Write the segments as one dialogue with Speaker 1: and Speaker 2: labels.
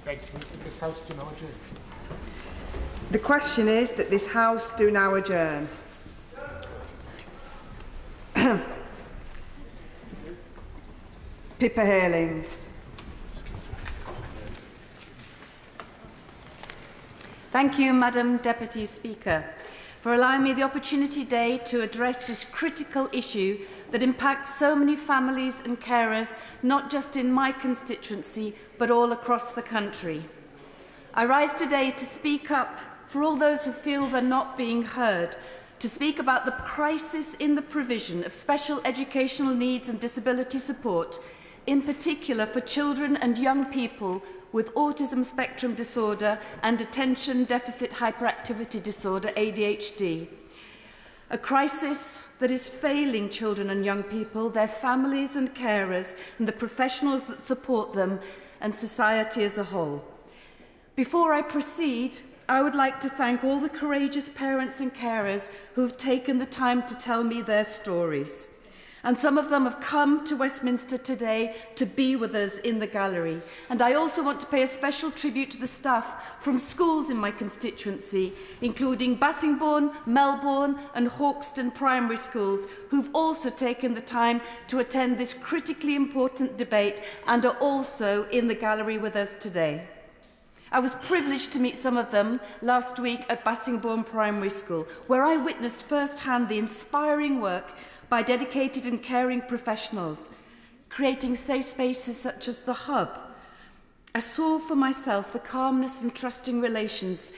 Speaker 1: beg to that this House do now adjourn.
Speaker 2: The question is that this House do now adjourn. Pippa Heylings.
Speaker 3: Thank you, Madam Deputy Speaker, for allowing me the opportunity today to address this critical issue that impacts so many families and carers, not just in my constituency, but all across the country. I rise today to speak up for all those who feel they're not being heard, to speak about the crisis in the provision of special educational needs and disability support, in particular for children and young people with autism spectrum disorder and attention deficit hyperactivity disorder, ADHD. A crisis that is failing children and young people, their families and carers, and the professionals that support them, and society as a whole. Before I proceed, I would like to thank all the courageous parents and carers who have taken the time to tell me their stories. And some of them have come to Westminster today to be with us in the gallery. And I also want to pay a special tribute to the staff from schools in my constituency, including Bassingbourne, Melbourne and Hawkeston primary schools, who've also taken the time to attend this critically important debate and are also in the gallery with us today. I was privileged to meet some of them last week at Bassingbourne Primary School, where I witnessed firsthand the inspiring work by dedicated and caring professionals, creating safe spaces such as the Hub. I saw for myself the calmness and trusting relations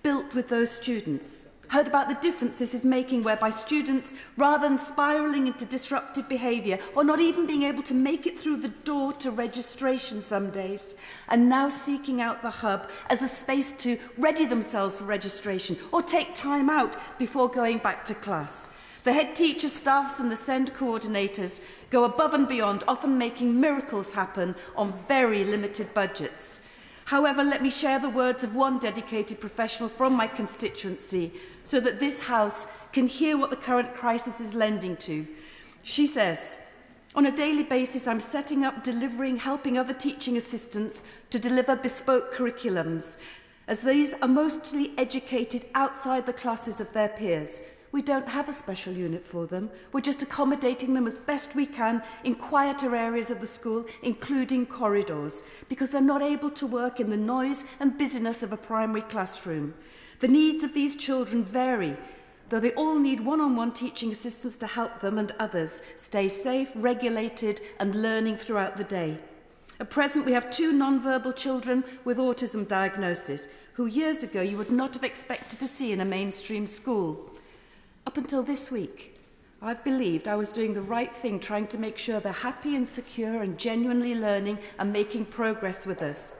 Speaker 3: built with those students, heard about the difference this is making whereby students, rather than spiralling into disruptive behaviour or not even being able to make it through the door to registration some days, are now seeking out the Hub as a space to ready themselves for registration or take time out before going back to class. The head teacher, staffs and the SEND coordinators go above and beyond, often making miracles happen on very limited budgets. However, let me share the words of one dedicated professional from my constituency so that this House can hear what the current crisis is lending to. She says, "On a daily basis, I'm setting up, delivering, helping other teaching assistants to deliver bespoke curriculums, as these are mostly educated outside the classes of their peers. We don't have a special unit for them. We're just accommodating them as best we can in quieter areas of the school, including corridors, because they're not able to work in the noise and busyness of a primary classroom. The needs of these children vary, though they all need one-on-one teaching assistants to help them and others stay safe, regulated and learning throughout the day. At present, we have 2 non-verbal children with autism diagnosis, who years ago you would not have expected to see in a mainstream school. Up until this week, I've believed I was doing the right thing, trying to make sure they're happy and secure and genuinely learning and making progress with us.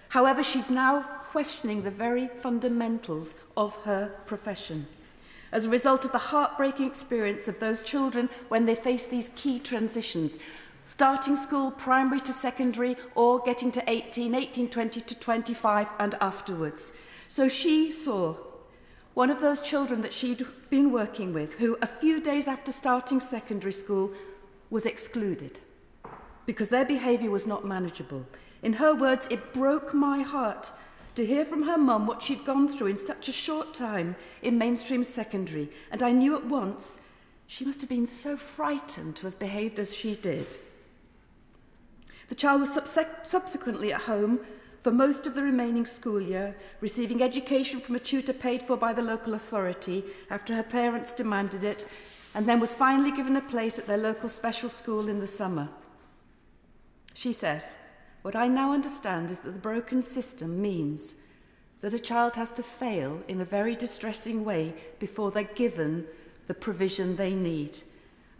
Speaker 3: However, she's now questioning the very fundamentals of her profession as a result of the heartbreaking experience of those children when they face these key transitions, starting school, primary to secondary, or getting to 18, 20 to 25 and afterwards. So she saw one of those children that she'd been working with, who a few days after starting secondary school was excluded because their behaviour was not manageable. In her words, it broke my heart to hear from her mum what she'd gone through in such a short time in mainstream secondary, and I knew at once she must have been so frightened to have behaved as she did. The child was subsequently at home for most of the remaining school year, receiving education from a tutor paid for by the local authority after her parents demanded it, and then was finally given a place at their local special school in the summer. She says, "What I now understand is that the broken system means that a child has to fail in a very distressing way before they're given the provision they need.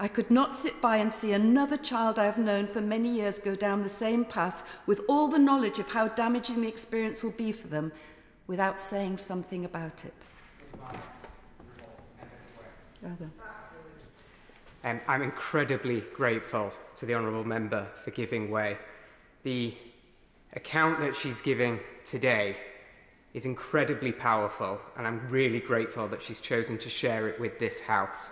Speaker 3: I could not sit by and see another child I have known for many years go down the same path with all the knowledge of how damaging the experience will be for them without saying something about it."
Speaker 4: I'm incredibly grateful to the Honourable Member for giving way. The account that she's giving today is incredibly powerful, and I'm really grateful that she's chosen to share it with this House.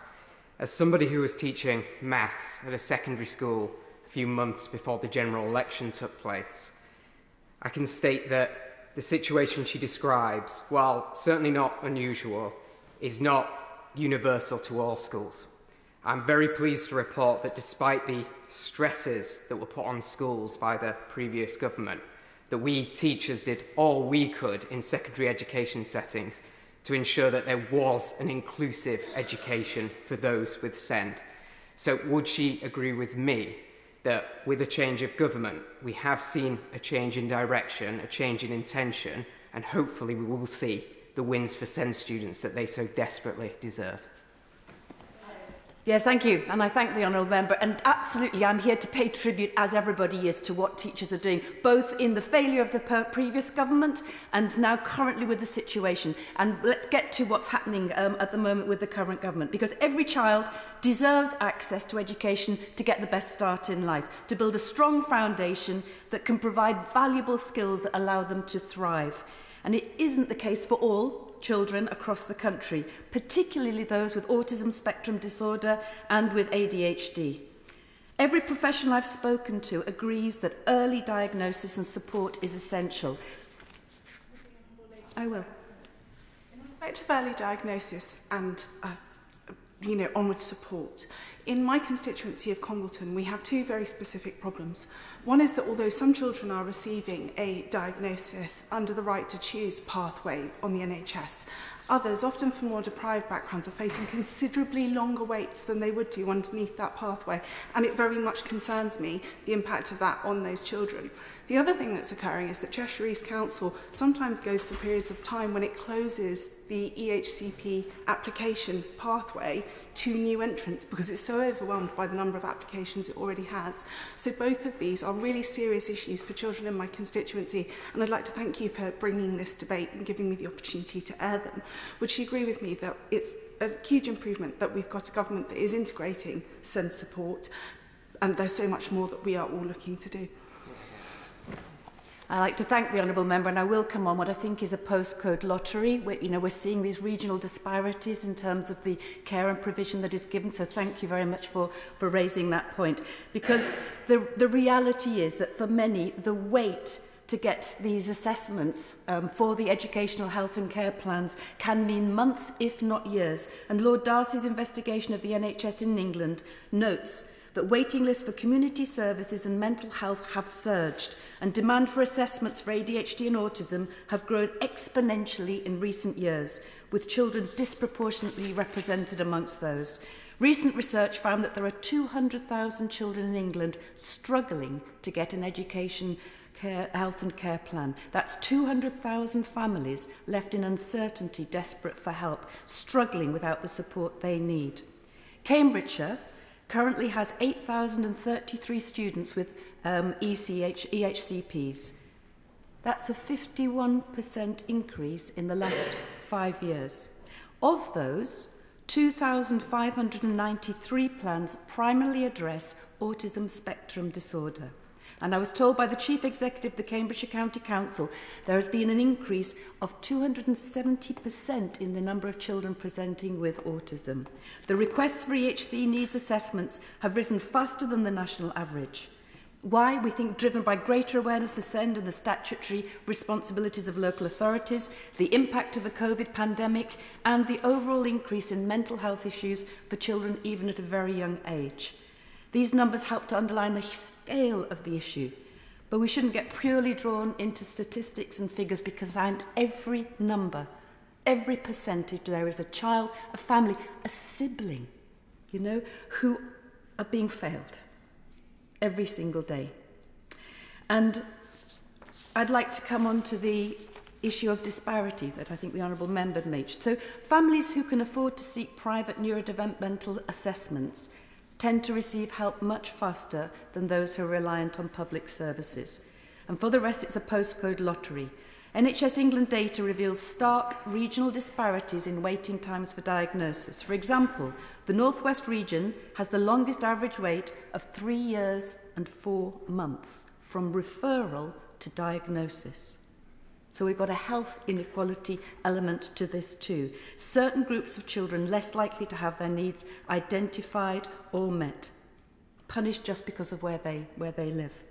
Speaker 4: As somebody who was teaching maths at a secondary school a few months before the general election took place, I can state that the situation she describes, while certainly not unusual, is not universal to all schools. I'm very pleased to report that despite the stresses that were put on schools by the previous government, that we teachers did all we could in secondary education settings to ensure that there was an inclusive education for those with SEND. So would she agree with me that with a change of government, we have seen a change in direction, a change in intention, and hopefully we will see the wins for SEND students that they so desperately deserve?
Speaker 3: Yes, thank you. And I thank the Honourable Member. And absolutely, I'm here to pay tribute, as everybody is, to what teachers are doing, both in the failure of the previous government and now currently with the situation. And let's get to what's happening at the moment with the current government, because every child deserves access to education to get the best start in life, to build a strong foundation that can provide valuable skills that allow them to thrive. And it isn't the case for all children across the country, particularly those with autism spectrum disorder and with ADHD. Every professional I've spoken to agrees that early diagnosis and support is essential. I will.
Speaker 5: In respect of early diagnosis and onward support, in my constituency of Congleton, we have two very specific problems. One is that although some children are receiving a diagnosis under the right to choose pathway on the NHS, others, often from more deprived backgrounds, are facing considerably longer waits than they would do underneath that pathway, and it very much concerns me, the impact of that on those children. The other thing that's occurring is that Cheshire East Council sometimes goes for periods of time when it closes the EHCP application pathway to new entrants because it's so overwhelmed by the number of applications it already has. So both of these are really serious issues for children in my constituency, and I'd like to thank you for bringing this debate and giving me the opportunity to air them. Would she agree with me that it's a huge improvement that we've got a government that is integrating SEND support, and there's so much more that we are all looking to do?
Speaker 3: I'd like to thank the Honourable Member, and I will come on what I think is a postcode lottery. We're seeing these regional disparities in terms of the care and provision that is given, so thank you very much for raising that point. Because the reality is that for many, the wait to get these assessments for the educational health and care plans can mean months, if not years. And Lord Darcy's investigation of the NHS in England notes that waiting lists for community services and mental health have surged, and demand for assessments for ADHD and autism have grown exponentially in recent years, with children disproportionately represented amongst those. Recent research found that there are 200,000 children in England struggling to get an education, health and care plan. That's 200,000 families left in uncertainty, desperate for help, struggling without the support they need. Cambridgeshire currently has 8,033 students with EHCPs. That's a 51% increase in the last 5 years. Of those, 2,593 plans primarily address autism spectrum disorder. And I was told by the Chief Executive of the Cambridgeshire County Council there has been an increase of 270% in the number of children presenting with autism. The requests for EHC needs assessments have risen faster than the national average. Why? We think driven by greater awareness of SEND and the statutory responsibilities of local authorities, the impact of the COVID pandemic, and the overall increase in mental health issues for children even at a very young age. These numbers help to underline the scale of the issue, but we shouldn't get purely drawn into statistics and figures, because behind every number, every percentage, there is a child, a family, a sibling, who are being failed every single day. And I'd like to come on to the issue of disparity that I think the Honourable Member mentioned. So families who can afford to seek private neurodevelopmental assessments tend to receive help much faster than those who are reliant on public services. And for the rest, it's a postcode lottery. NHS England data reveals stark regional disparities in waiting times for diagnosis. For example, the North West region has the longest average wait of 3 years and 4 months from referral to diagnosis. So we've got a health inequality element to this too. Certain groups of children less likely to have their needs identified or met, punished just because of where they live.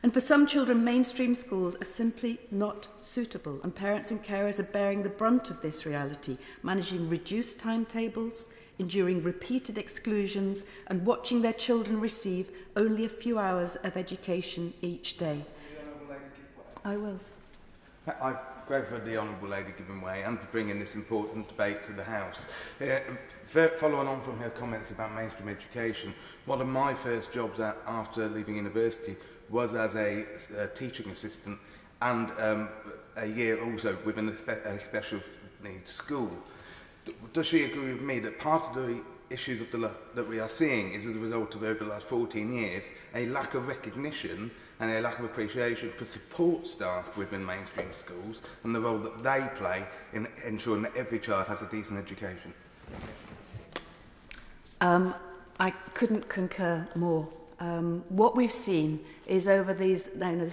Speaker 3: And for some children, mainstream schools are simply not suitable, and parents and carers are bearing the brunt of this reality, managing reduced timetables, enduring repeated exclusions, and watching their children receive only a few hours of education each day. I will.
Speaker 6: I'm grateful for the Honourable Lady giving way and for bringing this important debate to the House. Following on from her comments about mainstream education, one of my first jobs after leaving university was as a teaching assistant and a year also within a special needs school. Does she agree with me that part of the issues that we are seeing is as a result of, over the last 14 years, a lack of recognition and a lack of appreciation for support staff within mainstream schools and the role that they play in ensuring that every child has a decent education?
Speaker 3: I couldn't concur more. What we've seen is over this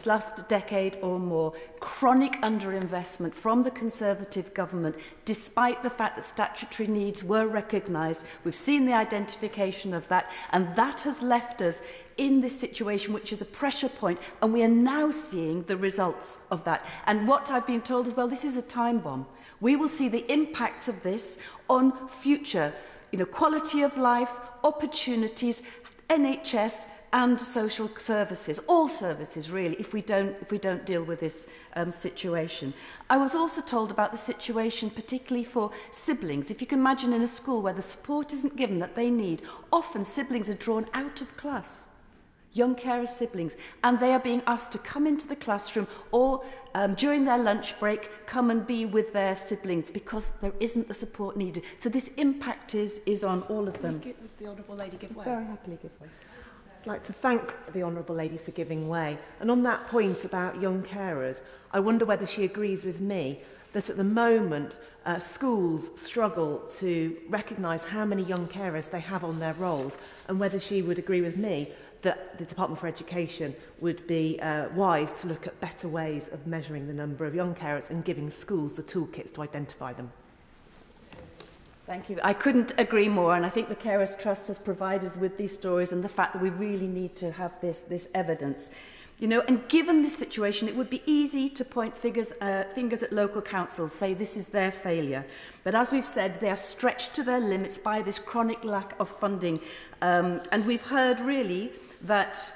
Speaker 3: last decade or more, chronic underinvestment from the Conservative government, despite the fact that statutory needs were recognised. We've seen the identification of that, and that has left us in this situation, which is a pressure point, and we are now seeing the results of that. And what I've been told as well, this is a time bomb. We will see the impacts of this on future, quality of life, opportunities, NHS, and social services, all services really, if we don't deal with this situation. I was also told about the situation particularly for siblings. If you can imagine in a school where the support isn't given that they need, often siblings are drawn out of class. Young carer siblings, and they are being asked to come into the classroom or during their lunch break come and be with their siblings because there isn't the support needed. So this impact is on all of them.
Speaker 7: Would the Honourable Lady give way?
Speaker 3: Very happily give way.
Speaker 7: I'd like to thank the Honourable Lady for giving way. And on that point about young carers, I wonder whether she agrees with me that at the moment schools struggle to recognise how many young carers they have on their rolls, and whether she would agree with me that the Department for Education would be wise to look at better ways of measuring the number of young carers and giving schools the toolkits to identify them.
Speaker 3: Thank you. I couldn't agree more, and I think the Carers Trust has provided us with these stories and the fact that we really need to have this evidence. And given this situation, it would be easy to point fingers at local councils, say this is their failure. But as we've said, they are stretched to their limits by this chronic lack of funding. And we've heard really that,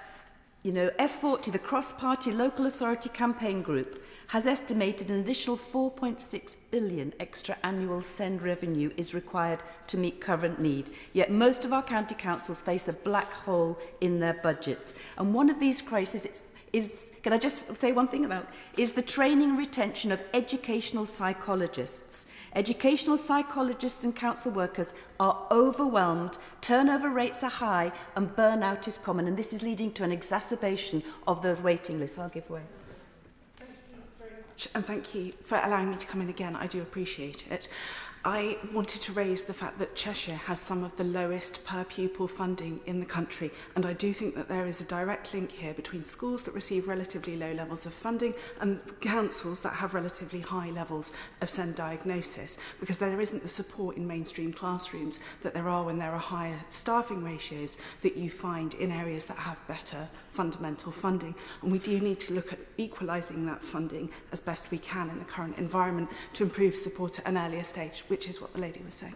Speaker 3: F40, the cross-party local authority campaign group, has estimated an additional 4.6 billion extra annual send revenue is required to meet current need. Yet most of our county councils face a black hole in their budgets. And one of these crises is, can I just say one thing about, is the training and retention of educational psychologists. Educational psychologists and council workers are overwhelmed, turnover rates are high, and burnout is common. And this is leading to an exacerbation of those waiting lists. I'll give way.
Speaker 5: And thank you for allowing me to come in again. I do appreciate it. I wanted to raise the fact that Cheshire has some of the lowest per pupil funding in the country, and I do think that there is a direct link here between schools that receive relatively low levels of funding and councils that have relatively high levels of SEND diagnosis, because there isn't the support in mainstream classrooms that there are when there are higher staffing ratios that you find in areas that have better fundamental funding. And we do need to look at equalising that funding as best we can in the current environment to improve support at an earlier stage, which is what the lady was saying.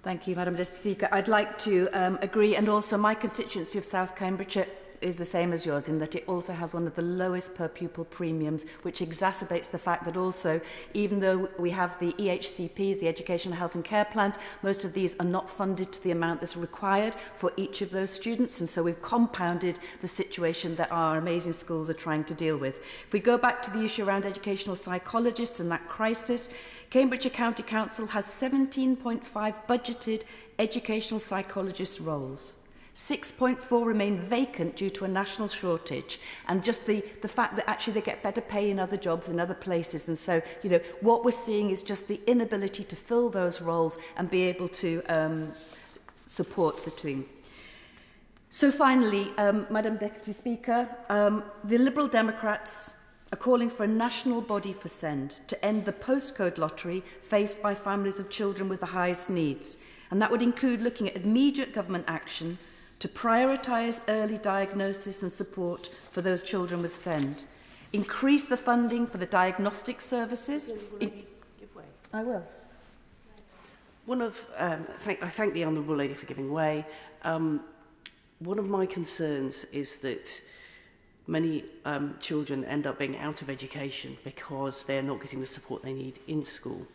Speaker 3: Thank you, Madam Deputy Speaker. I'd like to agree, and also my constituency of South Cambridgeshire is the same as yours in that it also has one of the lowest per pupil premiums, which exacerbates the fact that also, even though we have the EHCPs, the Educational Health and Care Plans, most of these are not funded to the amount that's required for each of those students, and so we've compounded the situation that our amazing schools are trying to deal with. If we go back to the issue around educational psychologists and that crisis, Cambridgeshire County Council has 17.5 budgeted educational psychologist roles. 6.4 remain vacant due to a national shortage, and just the fact that actually they get better pay in other jobs in other places. And so, what we're seeing is just the inability to fill those roles and be able to support the team. So finally, Madam Deputy Speaker, the Liberal Democrats are calling for a national body for SEND to end the postcode lottery faced by families of children with the highest needs. And that would include looking at immediate government action to prioritise early diagnosis and support for those children with SEND, increase the funding for the diagnostic services. I will.
Speaker 8: I thank the Honourable Lady for giving way. One of my concerns is that many children end up being out of education because they're not getting the support they need in school.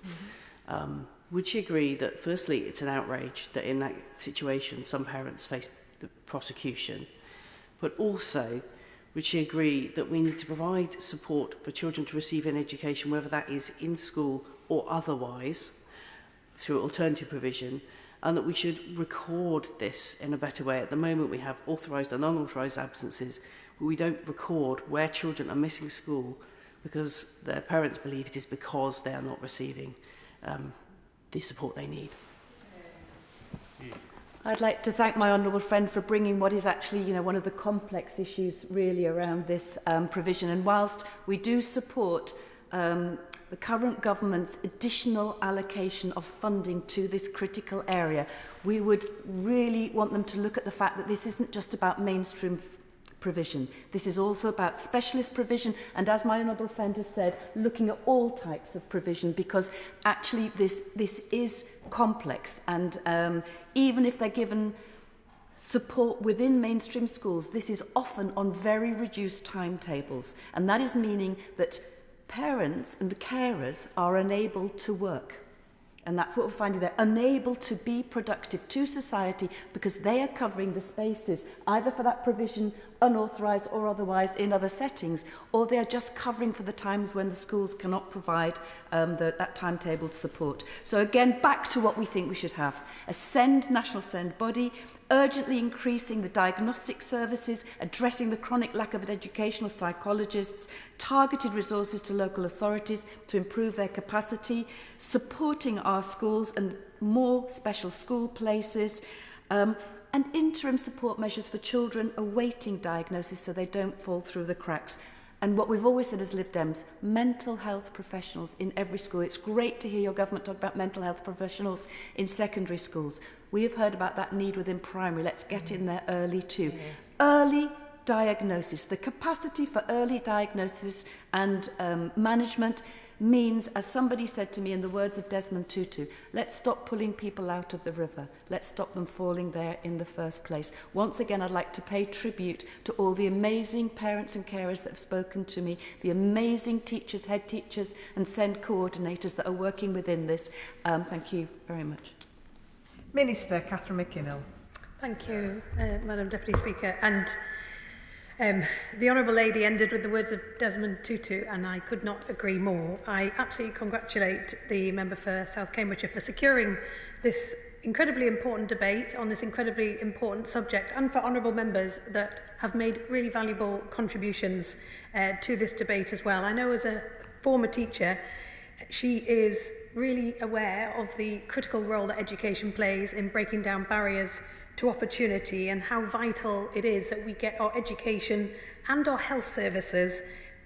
Speaker 8: Would you agree that, firstly, it's an outrage that in that situation some parents face the prosecution, but also, would you agree that we need to provide support for children to receive an education, whether that is in school or otherwise, through alternative provision, and that we should record this in a better way? At the moment, we have authorised and unauthorised absences, but we don't record where children are missing school because their parents believe it is because they are not receiving the support they need.
Speaker 3: I'd like to thank my honourable friend for bringing what is actually, one of the complex issues really around this provision. And whilst we do support the current government's additional allocation of funding to this critical area, we would really want them to look at the fact that this isn't just about mainstream provision. This is also about specialist provision, and as my honourable friend has said, looking at all types of provision, because actually this is complex, and even if they're given support within mainstream schools, this is often on very reduced timetables, and that is meaning that parents and carers are unable to work. And that's what we're finding. They're unable to be productive to society because they are covering the spaces, either for that provision, unauthorised or otherwise, in other settings, or they're just covering for the times when the schools cannot provide that timetabled support. So again, back to what we think we should have. A SEND, national SEND body, urgently increasing the diagnostic services, addressing the chronic lack of educational psychologists, targeted resources to local authorities to improve their capacity, supporting our schools and more special school places, and interim support measures for children awaiting diagnosis so they don't fall through the cracks. And what we've always said as Lib Dems, mental health professionals in every school. It's great to hear your government talk about mental health professionals in secondary schools. We have heard about that need within primary. Let's get in there early too. Yeah. Early diagnosis. The capacity for early diagnosis and management means, as somebody said to me in the words of Desmond Tutu, let's stop pulling people out of the river. Let's stop them falling there in the first place. Once again, I'd like to pay tribute to all the amazing parents and carers that have spoken to me, the amazing teachers, head teachers and SEND coordinators that are working within this. Thank you very much.
Speaker 2: Minister Catherine McKinnell.
Speaker 9: Thank you, Madam Deputy Speaker. And the Honourable Lady ended with the words of Desmond Tutu, and I could not agree more. I absolutely congratulate the member for South Cambridgeshire for securing this incredibly important debate on this incredibly important subject, and for honourable members that have made really valuable contributions to this debate as well. I know as a former teacher, she is really aware of the critical role that education plays in breaking down barriers to opportunity and how vital it is that we get our education and our health services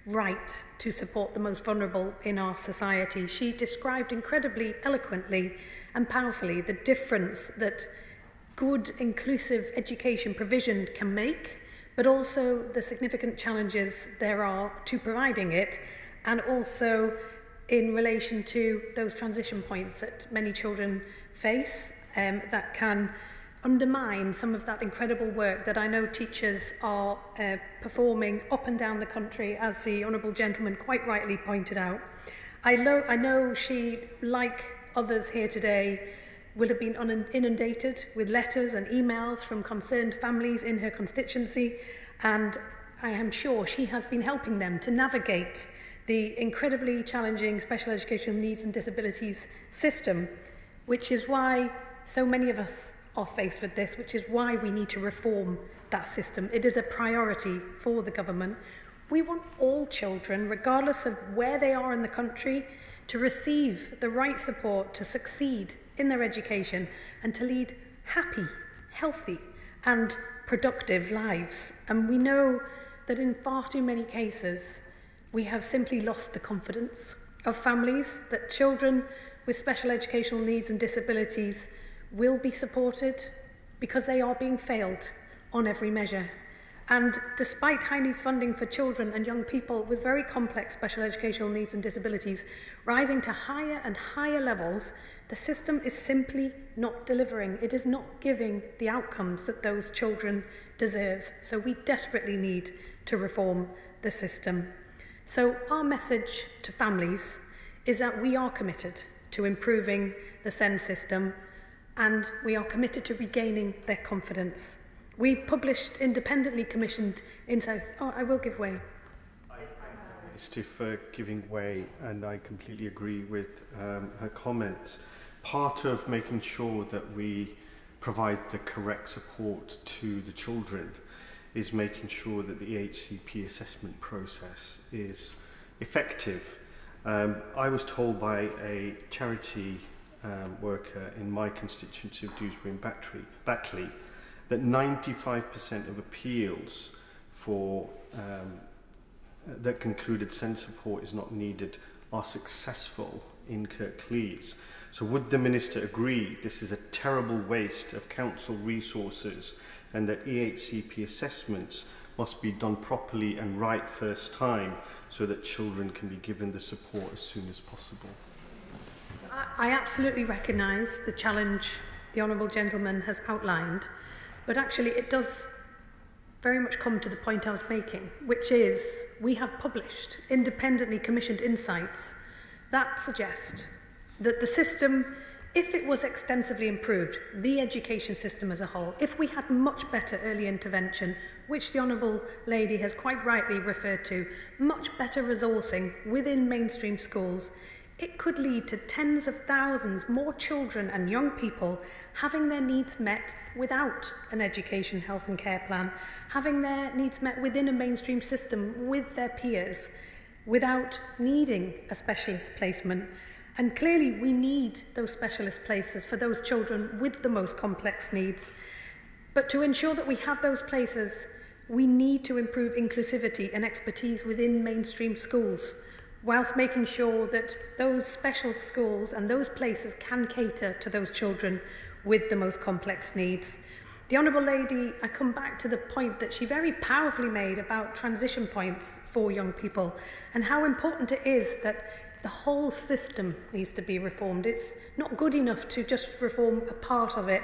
Speaker 9: right to support the most vulnerable in our society. She described incredibly eloquently and powerfully the difference that good, inclusive education provision can make, but also the significant challenges there are to providing it, and also in relation to those transition points that many children face that can undermine some of that incredible work that I know teachers are performing up and down the country, as the Honourable Gentleman quite rightly pointed out. I know she, like others here today, will have been inundated with letters and emails from concerned families in her constituency, and I am sure she has been helping them to navigate the incredibly challenging special educational needs and disabilities system, which is why so many of us are faced with this, which is why we need to reform that system. It is a priority for the government. We want all children, regardless of where they are in the country, to receive the right support to succeed in their education and to lead happy, healthy and productive lives. And we know that in far too many cases, we have simply lost the confidence of families that children with special educational needs and disabilities will be supported because they are being failed on every measure. And despite high needs funding for children and young people with very complex special educational needs and disabilities rising to higher and higher levels, the system is simply not delivering. It is not giving the outcomes that those children deserve. So we desperately need to reform the system. So our message to families is that we are committed to improving the SEND system, and we are committed to regaining their confidence. We've published independently commissioned insights. Oh, I will give way.
Speaker 10: Minister for giving way, and I completely agree with her comments. Part of making sure that we provide the correct support to the children is making sure that the HCP assessment process is effective. I was told by a charity worker in my constituency of Dewsbury and Batley that 95% of appeals for that concluded SEND support is not needed are successful in Kirklees. So would the Minister agree this is a terrible waste of council resources and that EHCP assessments must be done properly and right first time so that children can be given the support as soon as possible?
Speaker 9: I absolutely recognise the challenge the Honourable Gentleman has outlined, but actually it does very much come to the point I was making, which is we have published independently commissioned insights that suggest that the system, if it was extensively improved, the education system as a whole, if we had much better early intervention, which the Honourable Lady has quite rightly referred to, much better resourcing within mainstream schools, it could lead to tens of thousands more children and young people having their needs met without an education, health and care plan, having their needs met within a mainstream system with their peers, without needing a specialist placement. And clearly we need those specialist places for those children with the most complex needs. But to ensure that we have those places, we need to improve inclusivity and expertise within mainstream schools, whilst making sure that those special schools and those places can cater to those children with the most complex needs. The Honourable Lady, I come back to the point that she very powerfully made about transition points for young people and how important it is that the whole system needs to be reformed. It's not good enough to just reform a part of it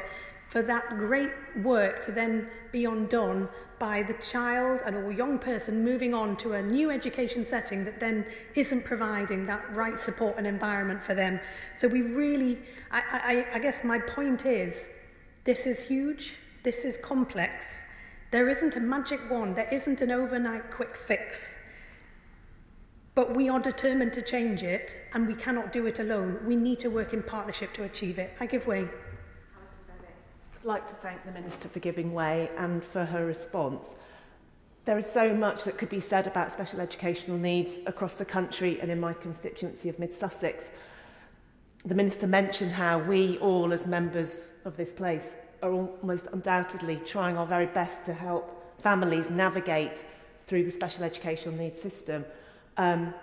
Speaker 9: for that great work to then be undone by the child and or young person moving on to a new education setting that then isn't providing that right support and environment for them. So we really, I guess my point is, this is huge, this is complex. There isn't a magic wand, there isn't an overnight quick fix. But we are determined to change it, and we cannot do it alone. We need to work in partnership to achieve it. I give way.
Speaker 7: I'd like to thank the Minister for giving way and for her response. There is so much that could be said about special educational needs across the country and in my constituency of Mid Sussex. The Minister mentioned how we all as members of this place are almost undoubtedly trying our very best to help families navigate through the special educational needs system. I'm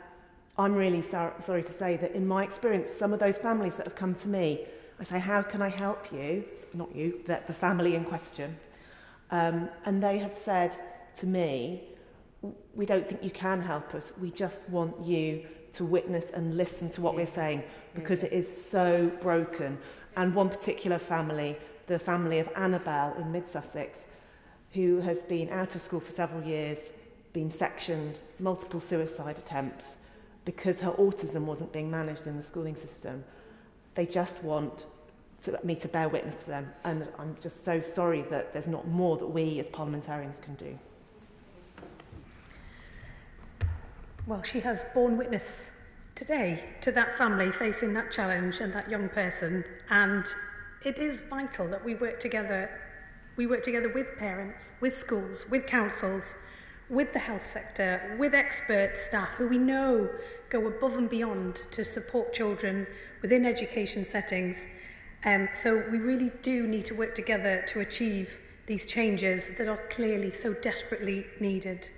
Speaker 7: really sorry to say that in my experience, some of those families that have come to me, I say, how can I help you? Not you, the family in question. And they have said to me, we don't think you can help us. We just want you to witness and listen to what we're saying because it is so broken. And one particular family, the family of Annabelle in Mid Sussex, who has been out of school for several years, been sectioned, multiple suicide attempts because her autism wasn't being managed in the schooling system. They just want me to bear witness to them, and I'm just so sorry that there's not more that we as parliamentarians can do.
Speaker 9: Well, she has borne witness today to that family facing that challenge and that young person, and it is vital that we work together. We work together with parents, with schools, with councils, with the health sector, with expert staff who we know go above and beyond to support children within education settings. So we really do need to work together to achieve these changes that are clearly so desperately needed.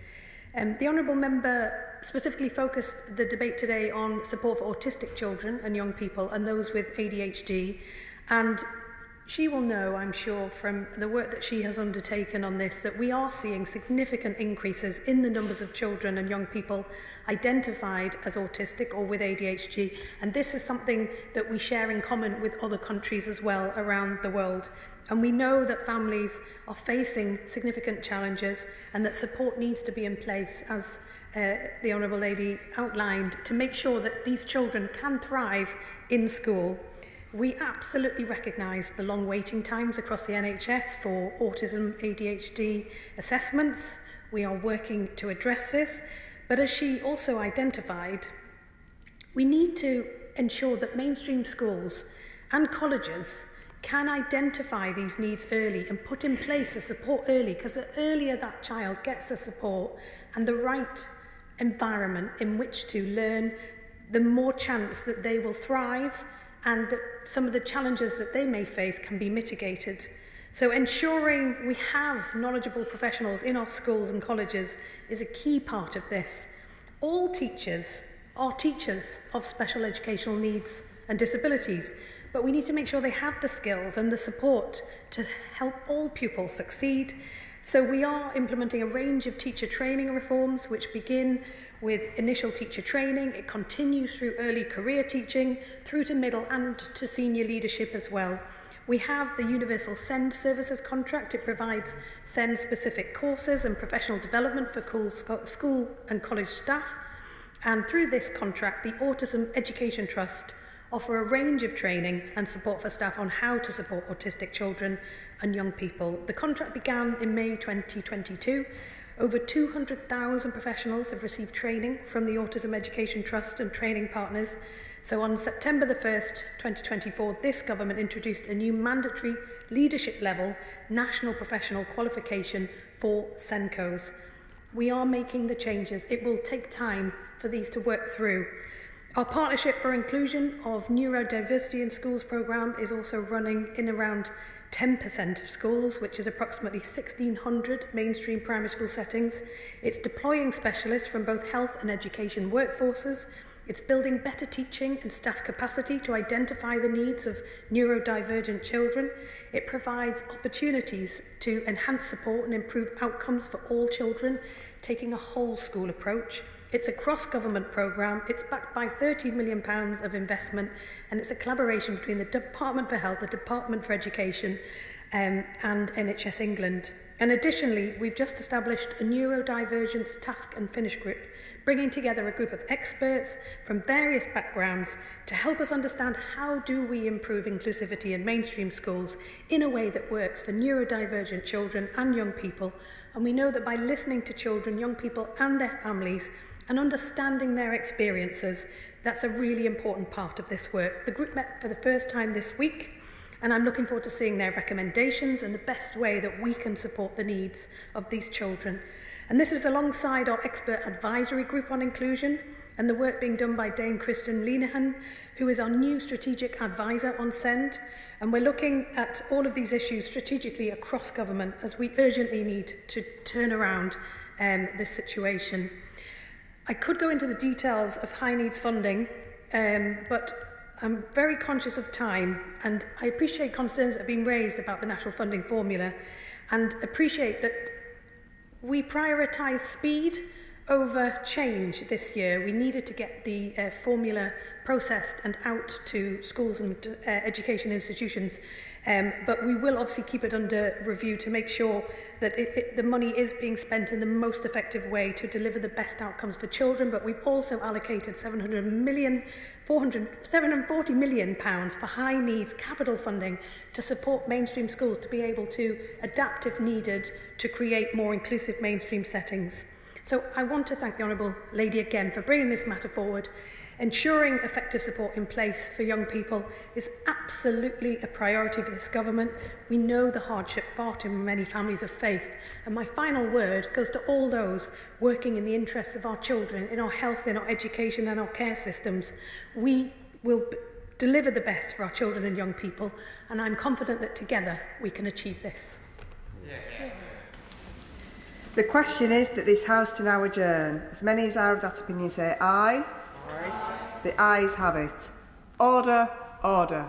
Speaker 9: The Honourable Member specifically focused the debate today on support for autistic children and young people and those with ADHD. And She will know, I'm sure, from the work that she has undertaken on this, that we are seeing significant increases in the numbers of children and young people identified as autistic or with ADHD, and this is something that we share in common with other countries as well around the world. And we know that families are facing significant challenges and that support needs to be in place, as the Honourable Lady outlined, to make sure that these children can thrive in school. We absolutely recognise the long waiting times across the NHS for autism, ADHD assessments. We are working to address this. But as she also identified, we need to ensure that mainstream schools and colleges can identify these needs early and put in place the support early, because the earlier that child gets the support and the right environment in which to learn, the more chance that they will thrive and that some of the challenges that they may face can be mitigated. So ensuring we have knowledgeable professionals in our schools and colleges is a key part of this. All teachers are teachers of special educational needs and disabilities, but we need to make sure they have the skills and the support to help all pupils succeed. So we are implementing a range of teacher training reforms which begin with initial teacher training. It continues through early career teaching, through to middle and to senior leadership as well. We have the Universal SEND Services contract. It provides SEND-specific courses and professional development for school and college staff. And through this contract, the Autism Education Trust offer a range of training and support for staff on how to support autistic children and young people. The contract began in May 2022. Over 200,000 professionals have received training from the Autism Education Trust and training partners. So on September the 1st, 2024, this government introduced a new mandatory leadership level national professional qualification for SENCOs. We are making the changes. It will take time for these to work through. Our Partnership for Inclusion of Neurodiversity in Schools programme is also running in around 10% of schools, which is approximately 1,600 mainstream primary school settings. It's deploying specialists from both health and education workforces. It's building better teaching and staff capacity to identify the needs of neurodivergent children. It provides opportunities to enhance support and improve outcomes for all children, taking a whole school approach. It's a cross-government programme. It's backed by £30 million of investment, and it's a collaboration between the Department for Health, the Department for Education and NHS England. And additionally, we've just established a neurodivergence task and finish group, bringing together a group of experts from various backgrounds to help us understand how do we improve inclusivity in mainstream schools in a way that works for neurodivergent children and young people. And we know that by listening to children, young people and their families and understanding their experiences, that's a really important part of this work. The group met for the first time this week, and I'm looking forward to seeing their recommendations and the best way that we can support the needs of these children. And this is alongside our expert advisory group on inclusion and the work being done by Dame Kristen Linehan, who is our new strategic advisor on SEND. And we're looking at all of these issues strategically across government as we urgently need to turn around this situation. I could go into the details of high needs funding, but I'm very conscious of time, and I appreciate concerns that have been raised about the national funding formula and appreciate that we prioritise speed over change this year. We needed to get the formula processed and out to schools and education institutions, but we will obviously keep it under review to make sure that the money is being spent in the most effective way to deliver the best outcomes for children. But we've also allocated £740 million for high needs capital funding to support mainstream schools to be able to adapt if needed to create more inclusive mainstream settings. So I want to thank the Honourable Lady again for bringing this matter forward. Ensuring effective support in place for young people is absolutely a priority for this government. We know the hardship far too many families have faced. And my final word goes to all those working in the interests of our children, in our health, in our education and our care systems. We will deliver the best for our children and young people, and I'm confident that together we can achieve this.
Speaker 2: Yeah. The question is that this House to now adjourn. As many as are of that opinion say aye. Aye. The ayes have it. Order, order.